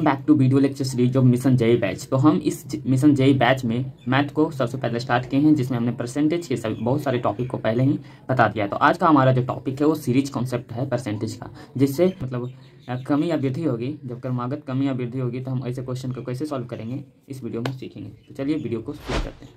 Welcome back to video lecture series of mission JEE batch. तो हम इस mission JEE batch में math को सबसे पहले स्टार्ट किए हैं, जिसमें हमने परसेंटेज के सभी बहुत सारे टॉपिक को पहले ही बता दिया है। तो आज का हमारा जो टॉपिक है वो सीरीज कॉन्सेप्ट है परसेंटेज का, जिससे मतलब कमी या वृद्धि होगी। जब क्रमागत कमी या वृद्धि होगी तो हम ऐसे क्वेश्चन को कैसे सॉल्व करेंगे इस वीडियो में सीखेंगे। तो चलिए वीडियो को शुरू करते हैं।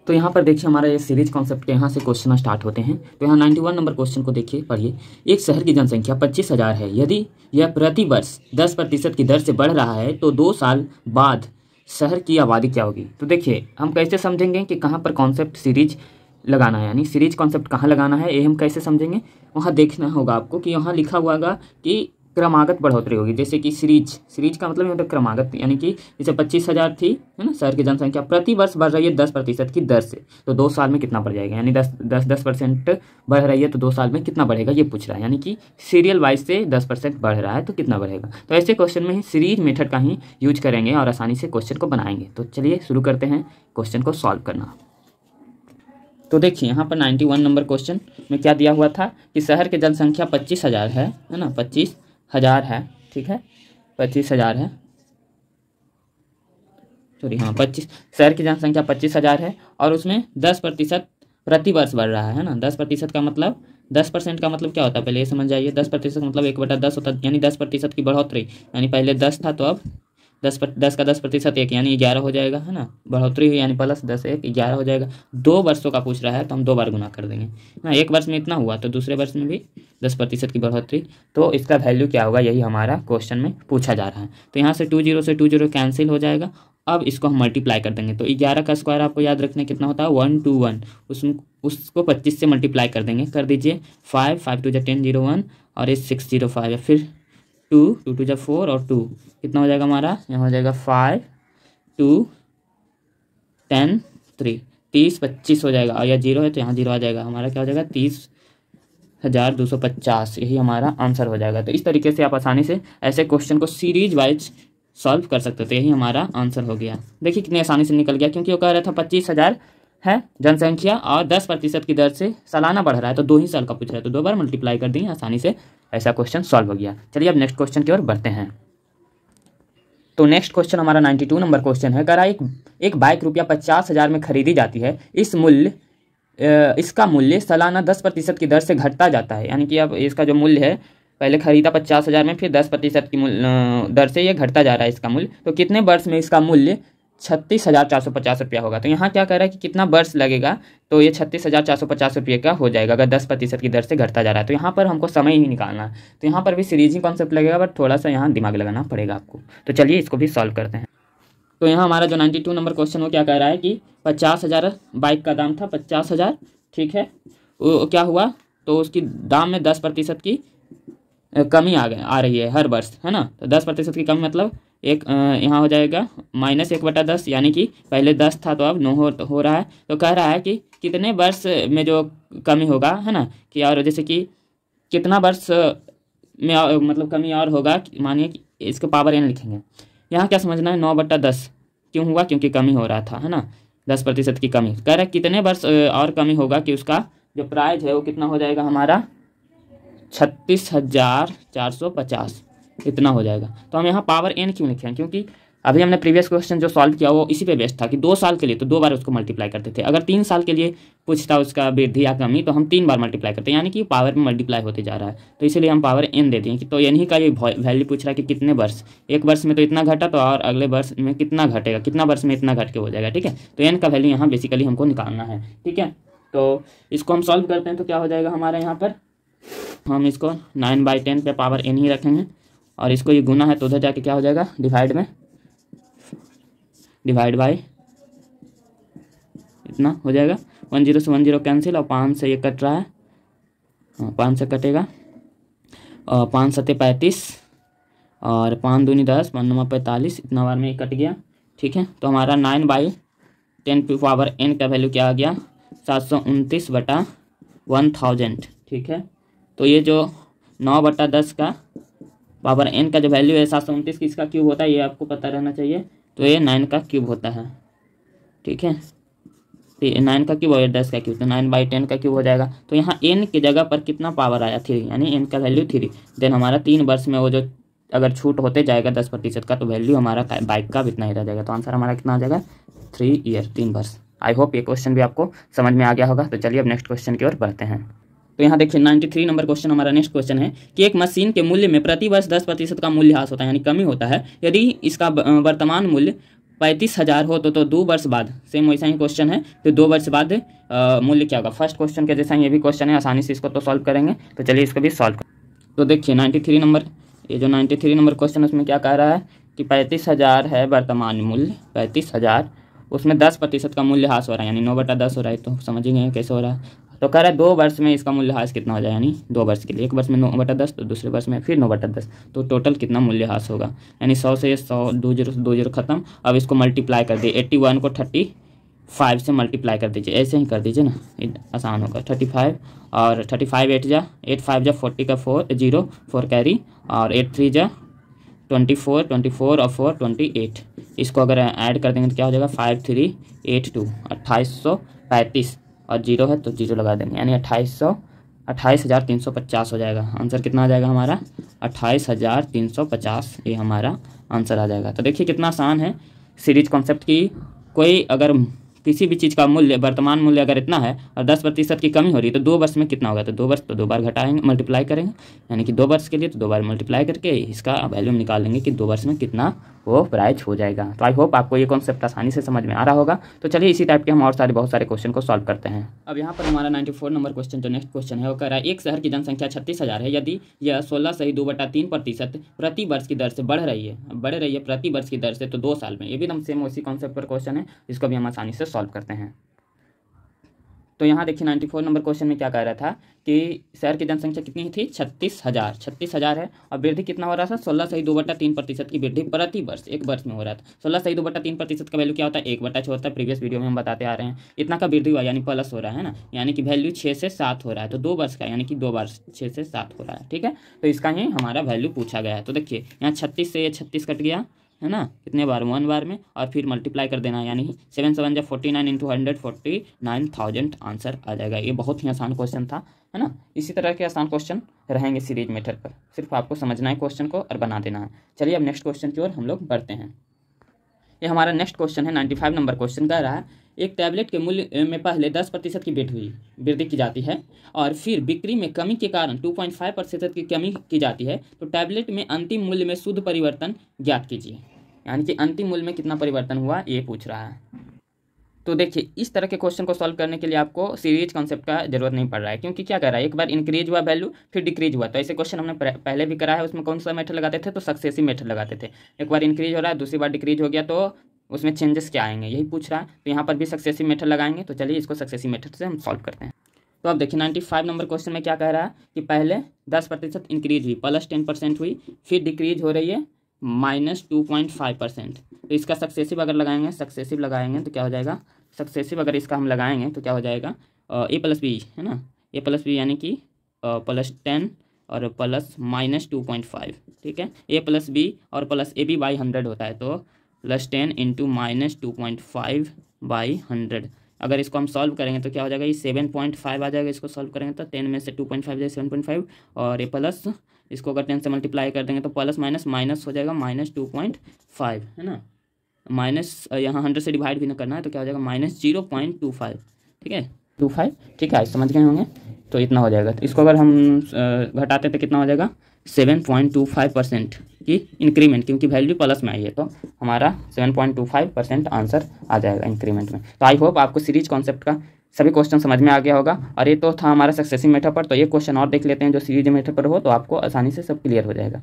तो यहाँ पर देखिए हमारा ये सीरीज कॉन्सेप्ट के यहाँ से क्वेश्चन स्टार्ट होते हैं। तो यहाँ 91 नंबर क्वेश्चन को देखिए, पढ़िए। एक शहर की जनसंख्या 25,000 है। यदि यह प्रति वर्ष 10% की दर से बढ़ रहा है तो 2 साल बाद शहर की आबादी क्या होगी। तो देखिए हम कैसे समझेंगे कि कहाँ पर कॉन्सेप्ट सीरीज लगाना है, यानी सीरीज कॉन्सेप्ट कहाँ लगाना है ये हम कैसे समझेंगे। वहाँ देखना होगा आपको कि यहाँ लिखा हुआ होगा कि क्रमागत बढ़ोतरी होगी। जैसे कि सीरीज का मतलब मतलब क्रमागत, यानी कि जैसे 25,000 थी है ना शहर की जनसंख्या, प्रति वर्ष बढ़ रही है 10% की दर से, तो 2 साल में कितना बढ़ जाएगा। यानी 10% बढ़ रही है तो 2 साल में कितना बढ़ेगा ये पूछ रहा है। यानी कि सीरियल वाइज से 10% बढ़ रहा है तो कितना बढ़ेगा। तो ऐसे क्वेश्चन में ही सीरीज मेथड का ही यूज करेंगे और आसानी से क्वेश्चन को बनाएंगे। तो चलिए शुरू करते हैं क्वेश्चन को सॉल्व करना। तो देखिए यहाँ पर 91 नंबर क्वेश्चन में क्या दिया हुआ था कि शहर की जनसंख्या 25,000 है ना, 25,000 है, ठीक है, 25,000 है, सॉरी हाँ 25, शहर की जनसंख्या 25,000 है और उसमें 10% प्रति वर्ष बढ़ रहा है ना। 10% का मतलब 10% का मतलब क्या होता है पहले ये समझ जाइए। 10% मतलब 1/10 होता है, यानी 10% की बढ़ोतरी। यानी पहले 10 था तो अब 10 का 10% 1, यानी 11 हो जाएगा है ना। बढ़ोतरी हुई यानी प्लस 10 1 11 हो जाएगा। 2 वर्षों का पूछ रहा है तो हम 2 बार गुना कर देंगे ना। एक वर्ष में इतना हुआ तो दूसरे वर्ष में भी 10% की बढ़ोतरी, तो इसका वैल्यू क्या होगा यही हमारा क्वेश्चन में पूछा जा रहा है। तो यहाँ से 20 से 20 कैंसिल हो जाएगा। अब इसको हम मल्टीप्लाई कर देंगे तो 11 का स्क्वायर आपको याद रखना कितना होता है 121, उसको 25 से मल्टीप्लाई कर देंगे। कर दीजिए 5 5 2 10 0 1 और 605 है, फिर 2 2 2 4 और 2 कितना हो जाएगा हमारा, यहाँ हो जाएगा 5 2 10 3 30 25 हो जाएगा। और यह 0 है तो यहाँ 0 आ जाएगा, हमारा क्या हो जाएगा 30,250, यही हमारा आंसर हो जाएगा। तो इस तरीके से आप आसानी से ऐसे क्वेश्चन को सीरीज वाइज सॉल्व कर सकते थे, यही हमारा आंसर हो गया। देखिए कितनी आसानी से निकल गया, क्योंकि वो कह रहा था 25,000 है जनसंख्या और 10% की दर से सालाना बढ़ रहा है, तो 2 ही साल का पूछ रहा है तो 2 बार मल्टीप्लाई कर देंगे, आसानी से ऐसा क्वेश्चन सॉल्व हो गया। चलिए अब नेक्स्ट क्वेश्चन की ओर बढ़ते हैं। तो नेक्स्ट क्वेश्चन हमारा 92 नंबर क्वेश्चन है। कह एक बाइक रुपया 50,000 में खरीदी जाती है, इसका मूल्य सालाना 10% की दर से घटता जाता है। यानी कि अब इसका जो मूल्य है, पहले खरीदा 50,000 में, फिर 10% की दर से ये घटता जा रहा है इसका मूल्य। तो कितने वर्ष में इसका मूल्य 36,450 रुपया होगा। तो यहाँ क्या कह रहा है कि कितना वर्ष लगेगा, तो ये 36,450 रुपये का हो जाएगा अगर 10% की दर से घटता जा रहा है। तो यहाँ पर हमको समय ही निकालना है, तो यहाँ पर भी सीरीज ही कॉन्सेप्ट लगेगा, बट थोड़ा सा यहाँ दिमाग लगाना पड़ेगा आपको। तो चलिए इसको भी सॉल्व करते हैं। तो यहाँ हमारा जो 92 नंबर क्वेश्चन वो क्या कह रहा है कि 50,000 बाइक का दाम था, 50,000, ठीक है। वो क्या हुआ तो उसकी दाम में 10% की कमी आ रही है हर वर्ष, है ना। तो 10% की कमी मतलब एक यहाँ हो जाएगा -1/10, यानी कि पहले 10 था तो अब 9 हो रहा है। तो कह रहा है कि कितने वर्ष में जो कमी होगा, है ना, कि और जैसे कि कितना वर्ष में मतलब कमी और होगा, मानिए कि इसको पावर n लिखेंगे। यहाँ क्या समझना है 9/10 क्यों हुआ, क्योंकि कमी हो रहा था, है ना, 10% की कमी। कह रहा है कितने वर्ष और कमी होगा कि उसका जो प्राइस है वो कितना हो जाएगा हमारा 36,450 इतना हो जाएगा। तो हम यहाँ पावर n क्यों लिखे हैं, क्योंकि अभी हमने प्रीवियस क्वेश्चन जो सॉल्व किया वो इसी पे बेस्ड था कि 2 साल के लिए तो 2 बार उसको मल्टीप्लाई करते थे। अगर 3 साल के लिए पूछता उसका वृद्धि या कमी तो हम 3 बार मल्टीप्लाई करते हैं, यानी कि पावर में मल्टीप्लाई होते जा रहा है। तो इसीलिए हम पावर n दे दिए कि तो n ही का ये वैल्यू पूछ रहा है कि कितने वर्ष, एक वर्ष में तो इतना घटा तो और अगले वर्ष में कितना घटेगा, कितना वर्ष में इतना घट के हो जाएगा, ठीक है। तो n का वैल्यू यहाँ बेसिकली हमको निकालना है, ठीक है। तो इसको हम सॉल्व करते हैं तो क्या हो जाएगा हमारे यहाँ पर, हम इसको 9/10 पे पावर n ही रखेंगे और इसको ये गुना है तो उधर जाके क्या हो जाएगा डिवाइड बाय इतना हो जाएगा। 10 से 10 कैंसिल और 5 से ये कट रहा है, हाँ 5 से कटेगा और 5 7 35 और 5 दूनी 10 5 9 45, इतना बार में ये कट गया, ठीक है। तो हमारा 9/10 पे पावर n का वैल्यू क्या आ गया 729/1000, ठीक है। तो ये जो 9/10 का पावर n का जो वैल्यू है 729 की इसका क्यूब होता है, ये आपको पता रहना चाहिए। तो ये 9 का क्यूब होता है, ठीक है। 9 का क्यूब और 10 का क्यूब, तो 9/10 का क्यूब हो जाएगा। तो यहाँ n की जगह पर कितना पावर आया 3, यानी n का वैल्यू 3। देन हमारा 3 वर्ष में वो जो अगर छूट होते जाएगा 10% का तो वैल्यू हमारा बाइक का भी इतना ही रह जाएगा। तो आंसर हमारा कितना हो जाएगा 3 ईयर, 3 वर्ष। आई होप ये क्वेश्चन भी आपको समझ में आ गया होगा। तो चलिए अब नेक्स्ट क्वेश्चन की ओर बढ़ते हैं। तो यहाँ देखिए 93 नंबर क्वेश्चन हमारा नेक्स्ट क्वेश्चन है कि एक मशीन के मूल्य में प्रति वर्ष 10% का मूल्यह्रास होता है, यानी कमी होता है। यदि इसका वर्तमान मूल्य 35,000 हो तो 2 वर्ष बाद, सेम वैसा ही क्वेश्चन है, तो 2 वर्ष बाद मूल्य क्या होगा। फर्स्ट क्वेश्चन के जैसा ये भी क्वेश्चन है, आसानी से इसको तो सॉल्व करेंगे। तो चलिए इसको भी सॉल्व करें। तो देखिए 93 नंबर, ये जो 93 नंबर क्वेश्चन उसमें क्या कह रहा है कि 35,000 है वर्तमान मूल्य, 35,000, उसमें 10% का मूल्यह्रास हो रहा है, यानी 9/10 हो रहा है। तो समझेंगे कैसे हो रहा है। तो कह रहा है 2 वर्ष में इसका मूल्यह्रास कितना हो जाए, यानी 2 वर्ष के लिए, एक वर्ष में 9/10 तो दूसरे वर्ष में फिर 9/10, तो टोटल कितना मूल्यह्रास होगा। यानी 100 से 100, 2 0 खत्म। अब इसको मल्टीप्लाई कर दिए, 81 को 35 से मल्टीप्लाई कर दीजिए, ऐसे ही कर दीजिए ना, आसान होगा। 35 और 35 8 जा 8 5 जा 40 का 4 0 4 कैरी, और 8 3 जा 24 24 और 4 28। इसको अगर ऐड कर देंगे तो क्या हो जाएगा 5382, 2835, और 0 है तो 0 लगा देंगे, यानी 28,350 हो जाएगा। आंसर कितना आ जाएगा हमारा 28,350, ये हमारा आंसर आ जाएगा। तो देखिए कितना आसान है सीरीज कॉन्सेप्ट की। कोई अगर किसी भी चीज़ का मूल्य, वर्तमान मूल्य अगर इतना है और 10% की कमी हो रही है तो 2 वर्ष में कितना होगा, तो 2 वर्ष तो 2 बार घटाएंगे, मल्टीप्लाई करेंगे, यानी कि 2 वर्ष के लिए तो 2 बार मल्टीप्लाई करके इसका वैल्यू निकाल लेंगे कि 2 वर्ष में कितना वो प्राइस हो जाएगा। तो आई होप आपको ये कॉन्सेप्ट आसानी से समझ में आ रहा होगा। तो चलिए इसी टाइप के हम और बहुत सारे क्वेश्चन को सॉल्व करते हैं। अब यहाँ पर हमारा 94 नंबर क्वेश्चन जो नेक्स्ट क्वेश्चन है वो कह रहा है एक शहर की जनसंख्या 36,000 है, यदि यह 16.2/3% प्रति वर्ष की दर से बढ़ रही है प्रति वर्ष की दर से, तो 2 साल में। ये भी एकदम सेम उसी कॉन्सेप्ट पर क्वेश्चन है, जिसको भी हम आसानी से सॉल्व करते हैं। तो यहाँ देखिए 94 नंबर क्वेश्चन में क्या कह रहा था कि शहर की जनसंख्या कितनी थी 36,000 है, और वृद्धि कितना हो रहा था 16.2/3% की वृद्धि प्रति वर्ष, एक वर्ष में हो रहा था। 16.2/3% का वैल्यू क्या होता है 1/6 होता है, प्रीवियस वीडियो में हम बताते आ रहे हैं। इतना का वृद्धि हुआ यानी प्लस हो रहा है ना, यानी कि वैल्यू 6 से 7 हो रहा है, तो 2 वर्ष का, यानी कि 2 बार 6 से 7 हो रहा है। ठीक है, तो इसका ही हमारा वैल्यू पूछा गया है। तो देखिए यहाँ 36 से ये 36 कट गया है ना, कितने बार 1 बार में, और फिर मल्टीप्लाई कर देना, यानी 7 7 जा 49 × 100 49,000 आंसर आ जाएगा। ये बहुत ही आसान क्वेश्चन था, है ना। इसी तरह के आसान क्वेश्चन रहेंगे सीरीज मेथड पर, सिर्फ आपको समझना है क्वेश्चन को और बना देना है। चलिए अब नेक्स्ट क्वेश्चन की ओर हम लोग बढ़ते हैं। ये हमारा नेक्स्ट क्वेश्चन है 95 नंबर क्वेश्चन कह रहा है एक टैबलेट के मूल्य में पहले 10% की वृद्धि की जाती है और फिर बिक्री में कमी के कारण 2.5% की कमी की जाती है, तो टैबलेट में अंतिम मूल्य में शुद्ध परिवर्तन ज्ञात कीजिए। यानी कि अंतिम मूल्य में कितना परिवर्तन हुआ ये पूछ रहा है। तो देखिए इस तरह के क्वेश्चन को सॉल्व करने के लिए आपको सीरीज कॉन्सेप्ट का जरूरत नहीं पड़ रहा है, क्योंकि क्या कर रहा है एक बार इंक्रीज हुआ वैल्यू फिर डिक्रीज हुआ। तो ऐसे क्वेश्चन हमने पहले भी करा है, उसमें कौन सा मेथड लगाते थे, तो सक्सेसिव मेथड लगाते थे। एक बार इंक्रीज हो रहा है दूसरी बार डिक्रीज हो गया तो उसमें चेंजेस क्या आएंगे यही पूछ रहा है। तो यहाँ पर भी सक्सेसिव मेथड लगाएंगे। तो चलिए इसको सक्सेसिव मेथड से हम सॉल्व करते हैं। तो अब देखिए 95 नंबर क्वेश्चन में क्या कह रहा है कि पहले 10% इंक्रीज हुई प्लस 10% हुई, फिर डिक्रीज हो रही है -2.5%। तो इसका सक्सेसिव अगर लगाएंगे तो क्या हो जाएगा, सक्सेसिव अगर इसका हम लगाएंगे तो क्या हो जाएगा A+B है ना, A+B यानी कि +10 और प्लस -2.5। ठीक है, A+B और प्लस AB बाई 100 होता है, तो +10 × -2.5/100। अगर इसको हम सॉल्व करेंगे तो क्या हो जाएगा, ये 7.5 आ जाएगा। इसको सॉल्व करेंगे तो 10 में से 2.5 जाए 7.5, और ये प्लस इसको अगर 10 से मल्टीप्लाई कर देंगे तो प्लस माइनस हो जाएगा -2.5 है ना, माइनस यहाँ 100 से डिवाइड भी ना करना है तो क्या हो जाएगा -0.25। ठीक है 25, ठीक है समझ गए होंगे। तो इतना हो जाएगा। तो इसको अगर हम घटाते तो कितना हो जाएगा 7.25% की इंक्रीमेंट, क्योंकि वैल्यू प्लस में आई है तो हमारा 7.25% आंसर आ जाएगा इंक्रीमेंट में। तो आई होप आपको सीरीज कॉन्सेप्ट का सभी क्वेश्चन समझ में आ गया होगा। और ये तो था हमारा सक्सेसिव मेथड पर, तो ये क्वेश्चन और देख लेते हैं जो सीरीज मेथड पर हो, तो आपको आसानी से सब क्लियर हो जाएगा।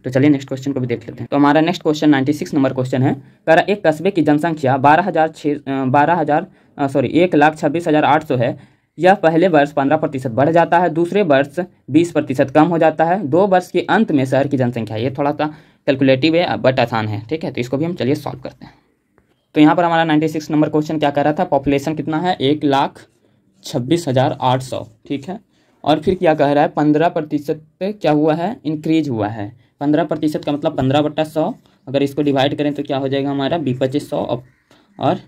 तो चलिए नेक्स्ट क्वेश्चन को भी देख लेते हैं। तो हमारा नेक्स्ट क्वेश्चन 96 नंबर क्वेश्चन है, कह रहा एक कस्बे की जनसंख्या 1,26,800 है। यह पहले वर्ष 15% बढ़ जाता है, दूसरे वर्ष 20% कम हो जाता है, 2 वर्ष के अंत में शहर की जनसंख्या, ये थोड़ा सा कैलकुलेटिव है बट आसान है। ठीक है, तो इसको भी हम चलिए सॉल्व करते हैं। तो यहाँ पर हमारा 96 नंबर क्वेश्चन क्या कह रहा था, पॉपुलेशन कितना है 1,26,800। ठीक है, और फिर क्या कह रहा है 15% क्या हुआ है इंक्रीज हुआ है। 15% का मतलब 15/100, अगर इसको डिवाइड करें तो क्या हो जाएगा हमारा 2500 और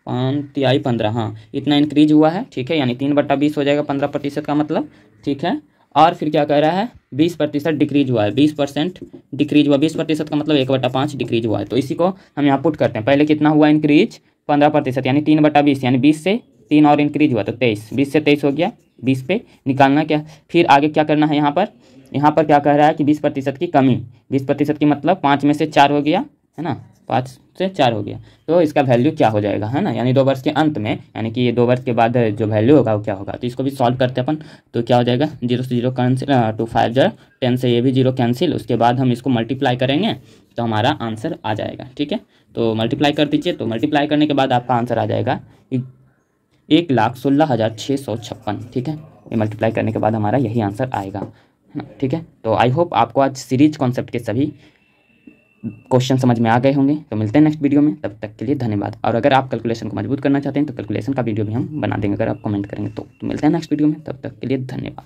5×3 = 15, हाँ इतना इंक्रीज हुआ है। ठीक है, यानी 3/20 हो जाएगा 15% का मतलब। ठीक है, और फिर क्या कह रहा है 20% डिक्रीज हुआ है, 20% डिक्रीज हुआ, 20% का मतलब 1/5 डिक्रीज हुआ है। तो इसी को हम यहाँ पुट करते हैं। पहले कितना हुआ इंक्रीज 15% यानी 3/20 यानी 20 से 3 और इंक्रीज हुआ तो 23, 20 से 23 हो गया, 20 पे निकालना क्या, फिर आगे क्या करना है यहाँ पर क्या कह रहा है कि 20% की कमी, 20% की मतलब 5 में से 4 हो गया है ना, 5 से 4 हो गया, तो इसका वैल्यू क्या हो जाएगा है ना, यानी 2 वर्ष के अंत में, यानी कि ये 2 वर्ष के बाद जो वैल्यू होगा वो क्या होगा। तो इसको भी सॉल्व करते हैं अपन। तो क्या हो जाएगा 0 से 0 कैंसिल, 2 5 जार 10 से ये भी 0 कैंसिल, उसके बाद हम इसको मल्टीप्लाई करेंगे तो हमारा आंसर आ जाएगा। ठीक है, तो मल्टीप्लाई कर दीजिए। तो मल्टीप्लाई करने के बाद आपका आंसर आ जाएगा 1,16,656। ठीक है, ये मल्टीप्लाई करने के बाद हमारा यही आंसर आएगा है ना। ठीक है, तो आई होप आपको आज सीरीज कॉन्सेप्ट के सभी क्वेश्चन समझ में आ गए होंगे। तो मिलते हैं नेक्स्ट वीडियो में, तब तक के लिए धन्यवाद। और अगर आप कैलकुलेशन को मजबूत करना चाहते हैं तो कैलकुलेशन का वीडियो भी हम बना देंगे अगर आप कमेंट करेंगे तो मिलते हैं नेक्स्ट वीडियो में, तब तक के लिए धन्यवाद।